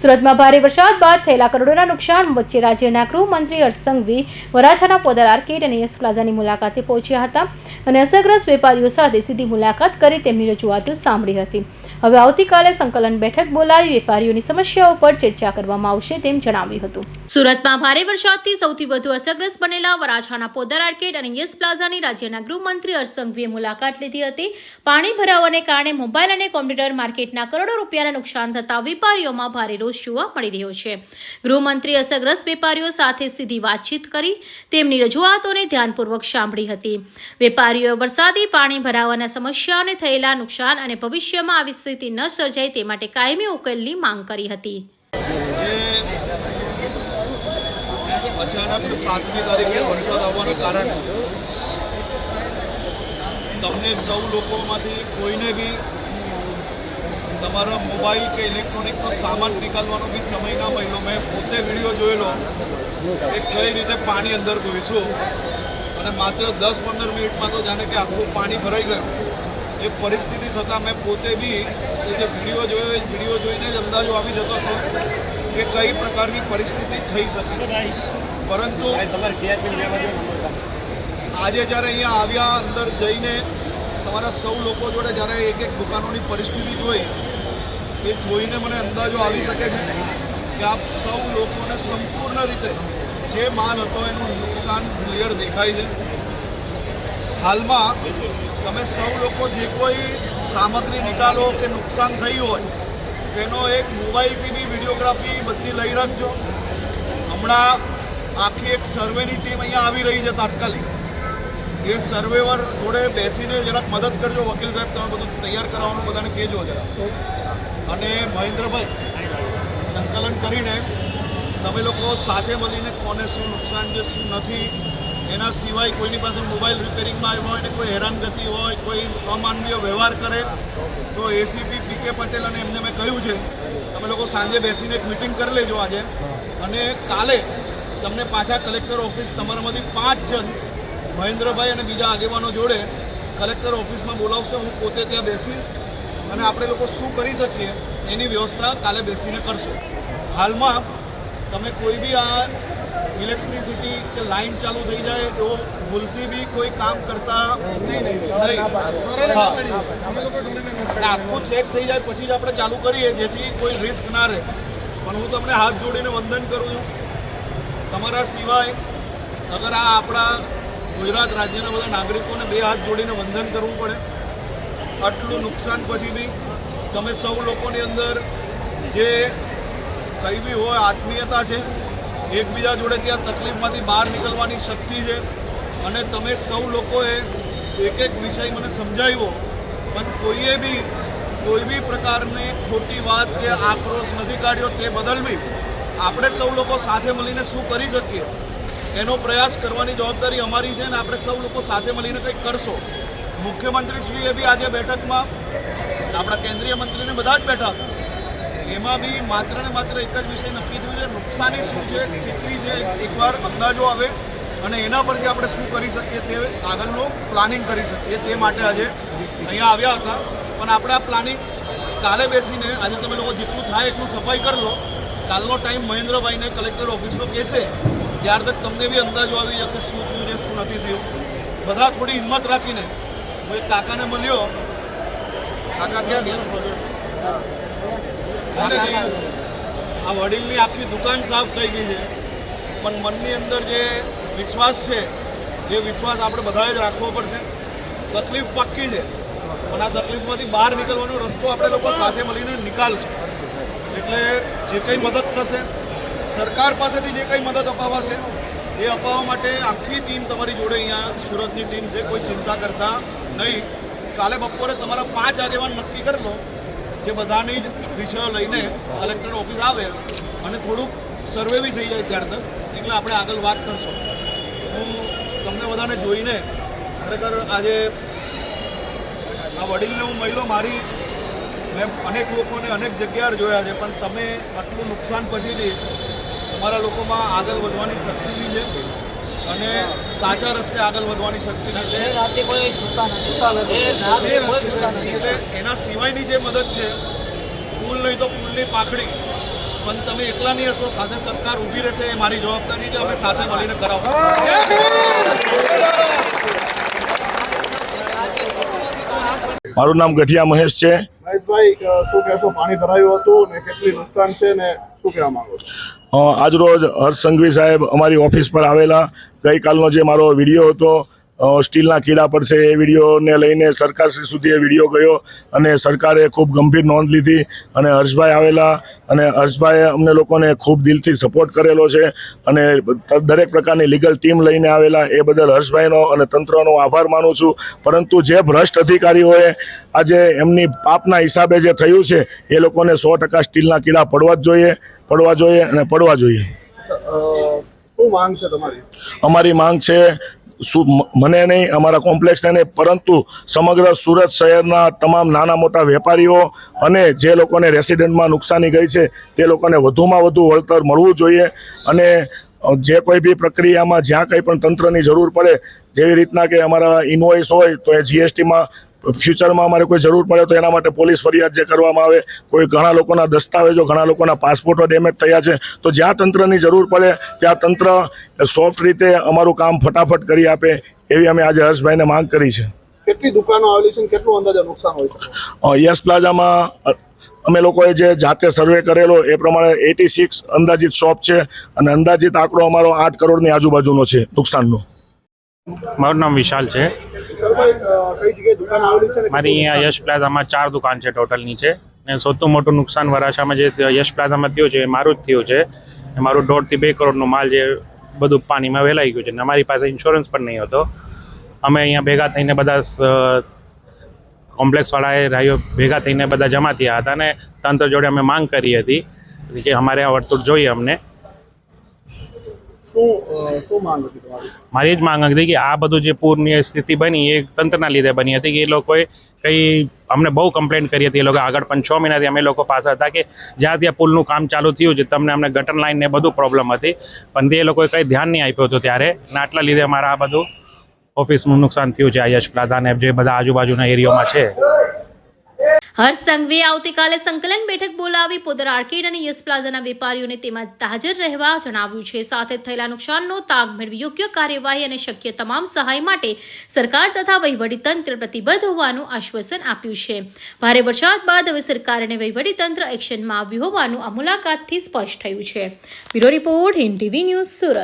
સુરતમાં ભારે વરસાદ બાદ થયેલા કરોડોના નુકસાન વચ્ચે રાજ્યના ગૃહમંત્રી હર્ષ સંઘવી વરાછાના પોદર આર્કેડ અને યસ પ્લાઝાની મુલાકાતે પહોંચ્યા હતા અને અસરગ્રસ્ત વેપારીઓ સાથે સીધી મુલાકાત કરી તેમની રજૂઆતો સાંભળી હતી. હવે આવતીકાલે સંકલન બેઠક બોલાવી વેપારીઓની સમસ્યાઓ પર ચર્ચા કરવામાં આવશે તેમ જણાવ્યું હતું. સુરતમાં ભારે વરસાદથી સૌથી વધુ અસરગ્રસ્ત બનેલા વરાછાના પોદર આર્કેડ અને યસ પ્લાઝાની રાજ્યના ગૃહમંત્રી હર્ષ સંઘવીએ મુલાકાત લીધી હતી. પાણી ભરાવાને કારણે મોબાઈલ અને કોમ્પ્યુટર માર્કેટના કરોડો રૂપિયાના નુકસાન થતા વેપારીઓમાં ભારે રોષ જોવા મળી રહ્યો છે. ગૃહમંત્રીએ અસરગ્રસ્ત વેપારીઓ સાથે સીધી વાતચીત કરી તેમની રજૂઆતોને ધ્યાનપૂર્વક સાંભળી હતી. વેપારીઓએ વરસાદી પાણી ભરાવાના સમસ્યાઓને થયેલા નુકસાન અને ભવિષ્યમાં આવી સ્થિતિ ન સર્જાય તે માટે કાયમી ઉકેલની માંગ કરી હતી. અચાનક 7મી તારીખે વરસાદ આવવાનું કારણ તમને સૌ લોકોમાંથી કોઈને બી તમારા મોબાઈલ કે ઇલેક્ટ્રોનિકનો સામાન નીકાળવાનો બી સમય ના મળ્યો. મેં પોતે વિડીયો જોયેલો કે કઈ રીતે પાણી અંદર ઘૂસ્યું અને માત્ર 10-15 મિનિટમાં તો જાણે કે આખું પાણી ભરાઈ ગયું. એ પરિસ્થિતિ થતાં મેં પોતે બી જે વિડીયો જોયો એ વિડીયો જોઈને જ અંદાજો આવી જતો હતો કે કઈ પ્રકારની પરિસ્થિતિ થઈ શકે. પરંતુ આજે જ્યારે અહીંયા આવ્યા અંદર જઈને તમારા સૌ લોકો જોડે જ્યારે એક એક દુકાનોની પરિસ્થિતિ જોઈ એ જોઈને મને અંદાજો આવી શકે છે કે આપ સૌ લોકોને સંપૂર્ણ રીતે જે માલ હતો એનું નુકસાન ક્લિયર દેખાય છે. હાલમાં તમે સૌ લોકો જે કોઈ સામગ્રી નિકાલો કે નુકસાન થયું હોય તેનો એક મોબાઈલથી બી વિડીયોગ્રાફી બધી લઈ રાખજો. હમણાં આખી એક સર્વેની ટીમ અહીંયા આવી રહી છે તાત્કાલિક. એ સર્વેવર જોડે બેસીને જરાક મદદ કરજો. વકીલ સાહેબ તમે બધું તૈયાર કરાવવાનું બધાને કહેજો જરા. અને મહેન્દ્રભાઈ સંકલન કરીને તમે લોકો સાથે મળીને કોને શું નુકસાન છે શું નથી, એના સિવાય કોઈની પાસે મોબાઈલ રિપેરિંગમાં આવ્યો હોય ને કોઈ હેરાનગતિ હોય, કોઈ અમાનવીય વ્યવહાર કરે તો એસીપી પીકે પટેલ અને એમને મેં કહ્યું છે તમે લોકો સાંજે બેસીને એક મિટિંગ કરી લેજો આજે. અને કાલે તમને પાછા કલેક્ટર ઓફિસ તમારામાંથી 5 જણ મહેન્દ્રભાઈ અને બીજા આગેવાનો જોડે કલેક્ટર ઓફિસમાં બોલાવશે. હું પોતે ત્યાં બેસીશ અને આપણે લોકો શું કરી શકીએ એની વ્યવસ્થા કાલે બેસીને કરશું. હાલમાં તમે કોઈ બી આ ઇલેક્ટ્રિસિટી કે લાઇન ચાલુ થઈ જાય એવો ભૂલથી બી કોઈ કામ કરતા નહીં. આખું ચેક થઈ જાય પછી જ આપણે ચાલુ કરીએ જેથી કોઈ રિસ્ક ના રહે. પણ હું તમને હાથ જોડીને વંદન કરું છું. તમારા સિવાય અગર આ આપણા ગુજરાત રાજ્યના બધા નાગરિકોને 2 હાથ જોડીને વંદન કરવું પડે. આટલું નુકસાન પછી બી તમે સૌ લોકોની અંદર જે કંઈ બી હોય આત્મીયતા છે, એકબીજા જોડે ત્યાં તકલીફમાંથી બહાર નીકળવાની શક્તિ છે. અને તમે સૌ લોકોએ એક એક વિષય મને સમજાવ્યો પણ કોઈએ બી કોઈ બી પ્રકારની ખોટી વાત કે આક્રોશ નથી કાઢ્યો. તે બદલ બી આપણે સૌ લોકો સાથે મળીને શું કરી શકીએ એનો પ્રયાસ કરવાની જવાબદારી અમારી છે અને આપણે સૌ લોકો સાથે મળીને કંઈક કરશો. મુખ્યમંત્રીશ્રીએ બી આજે બેઠકમાં આપણા કેન્દ્રીય મંત્રીને બધા જ બેઠા હતા. એમાં બી માત્ર ને માત્ર એક જ વિષય નક્કી થયું છે નુકસાની શું છે, કેટલી છે, એકવાર અંદાજો આવે અને એના પરથી આપણે શું કરી શકીએ તે આગળનું પ્લાનિંગ કરી શકીએ તે માટે આજે અહીંયા આવ્યા હતા. પણ આપણે આ પ્લાનિંગ કાલે બેસીને આજે તમે લોકો જેટલું થાય એટલું સફાઈ કરી લો. કાલનો ટાઈમ મહેન્દ્રભાઈને કલેક્ટર ઓફિસનો કહેશે ત્યાર તક તમને બી અંદાજો આવી જશે શું થયું છે શું નથી થયું. બધા થોડી હિંમત રાખીને હું એક કાકાને મળ્યો. કાકા ક્યાં આ વડીલની આખી દુકાન સાફ થઈ ગઈ છે પણ મનની અંદર જે વિશ્વાસ છે એ વિશ્વાસ આપણે બધાએ જ રાખવો પડશે. તકલીફ પાક્કી છે પણ આ તકલીફમાંથી બહાર નીકળવાનો રસ્તો આપણે લોકો સાથે મળીને નીકાળશું. એટલે જે કંઈ મદદ થશે સરકાર પાસેથી જે કંઈ મદદ અપાવાશે એ અપાવવા માટે આખી ટીમ તમારી જોડે અહીંયા સુરતની ટીમ છે. કોઈ ચિંતા કરતા નહીં. કાલે બપોરે તમારા 5 આગેવાન નક્કી કરી લો જે બધાની જ વિષયો લઈને કલેક્ટર ઓફિસ આવે અને થોડુંક સર્વે બી થઈ જાય ત્યાર તક એટલે આપણે આગળ વાત કરશું. હું તમને બધાને જોઈને ખરેખર આજે આ વડીલને હું મળ્યો. મેં અનેક લોકોને અનેક જગ્યાએ જોયા છે પણ તમે આટલું નુકસાન પછીથી તમારા લોકોમાં આગળ વધવાની શક્તિ બી છે અને સાચા રસ્તે આગળ વધવાની શક્તિ છે. એટલે એના સિવાયની જે મદદ છે પુલ નહીં તો પુલની પાખડી પણ તમે એકલા નહીં હશો, સાથે સરકાર ઊભી રહેશે, એ મારી જવાબદારી છે. અમે સાથે મળીને કરાવો. મારું નામ ગઠિયા મહેશ છે. મહેશભાઈ, શું કહેશો? પાણી ભરાયું હતું ને કેટલી નુકસાન છે ને શું કહેવા માંગો છો? આજરોજ હર્ષ સંઘવી સાહેબ અમારી ઓફિસ પર આવેલા. ગઈકાલનો જે મારો વિડીયો હતો સ્ટીલના કીડા પડશે એ વિડીયોને લઈને સરકારશ્રી સુધી એ વિડીયો ગયો અને સરકારે ખૂબ ગંભીર નોંધ લીધી અને હર્ષભાઈ આવેલા અને હર્ષભાઈએ અમને લોકોને ખૂબ દિલથી સપોર્ટ કરેલો છે અને દરેક પ્રકારની લીગલ ટીમ લઈને આવેલા. એ બદલ હર્ષભાઈનો અને તંત્રનો આભાર માનું છું. પરંતુ જે ભ્રષ્ટ અધિકારીઓએ આજે એમની પાપના હિસાબે જે થયું છે એ લોકોને 100% સ્ટીલના કીડા પડવા જોઈએ અને પડવા જોઈએ. શું માંગ છે તમારી? અમારી માંગ છે મને નહીં, અમારા કોમ્પ્લેક્સને નહીં, પરંતુ સમગ્ર સુરત શહેરના તમામ નાના મોટા વેપારીઓ અને જે લોકોને રેસિડેન્ટમાં નુકસાની ગઈ છે તે લોકોને વધુમાં વધુ વળતર મળવું જોઈએ અને જે કોઈ બી પ્રક્રિયામાં જ્યાં કંઈ પણ તંત્રની જરૂર પડે, જેવી રીતના કે અમારા ઇનવોઇસ હોય તો એ જીએસટીમાં ફ્યુચરમાં અમારે કોઈ જરૂર પડે તો એના માટે પોલીસ ફરિયાદ જે કરવામાં આવે, કોઈ ઘણા લોકોના દસ્તાવેજો, ઘણા લોકોના પાસપોર્ટો ડેમેજ થયા છે, તો જ્યાં તંત્રની જરૂર પડે ત્યાં તંત્ર સોફ્ટ રીતે અમારું કામ ફટાફટ કરી આપે એવી અમે આજે હર્ષભાઈને માંગ કરી છે. કેટલી દુકાનો આવેલી છે, કેટલું અંદાજે નુકસાન હોય છે? યસ પ્લાઝામાં અમે લોકોએ જે જાતે સર્વે કરેલો એ પ્રમાણે 86 અંદાજિત શોપ છે અને અંદાજિત આંકડો અમારો 8 કરોડની આજુબાજુનો છે નુકસાનનો. મારું નામ વિશાલ છે. વિશાલભાઈ, કઈ જગ્યાએ દુકાન આવેલી છે? મારી અહીંયા યશ પ્લાઝામાં 4 દુકાન છે ટોટલની છે અને સૌથી મોટું નુકસાન વરાછામાં જે યશ પ્લાઝામાં થયું છે એ મારું જ થયું છે. મારું 1.5 થી 2 કરોડનો માલ જે બધું પાણીમાં વેલાઈ ગયું છે અને અમારી પાસે ઇન્સ્યોરન્સ પણ નહીં હતો. અમે અહીંયા ભેગા થઈને બધા કોમ્પ્લેક્સવાળાએ રાઈઓ ભેગા થઈને બધા જમા થયા હતા અને તંત્ર જોડે અમે માંગ કરી હતી કે અમારે આ વર્તુળ જોઈએ અમને. શું માંગ હતી તમારી? મારી જ માંગ હતી કે આ બધું જે પૂરની સ્થિતિ બની એ તંત્રના લીધે બની હતી કે એ લોકોએ કંઈ અમને બહુ કમ્પ્લેન કરી હતી. એ લોકો આગળ 5-6 મહિનાથી અમે લોકો પાસે હતા કે જ્યાં ત્યાં પુલનું કામ ચાલુ થયું છે તમને અમને ગટર લાઈન ને બધું પ્રોબ્લેમ હતી, પણ તે લોકોએ કંઈ ધ્યાન નહીં આપ્યું હતું ત્યારે અને આટલા લીધે અમારા આ બધું ઓફિસનું નુકસાન થયું છે. આ યશ પ્લાઝા ને જે બધા આજુબાજુના એરિયામાં છે. હર્ષ સંઘવીએ આવતીકાલે સંકલન બેઠક બોલાવી પોદર આર્કેડ અને યશ પ્લાઝાના વેપારીઓને તેમાં હાજર રહેવા જણાવ્યું છે. સાથે થયેલા નુકસાનનો તાગ મેળવી યોગ્ય કાર્યવાહી અને શક્ય તમામ સહાય માટે સરકાર તથા વહીવટીતંત્ર પ્રતિબદ્ધ હોવાનું આશ્વાસન આપ્યું છે. ભારે વરસાદ બાદ હવે સરકાર અને વહીવટીતંત્ર એક્શનમાં આવ્યું હોવાનું આ મુલાકાતથી સ્પષ્ટ થયું છે. Bureau report Hind TV news, Surat.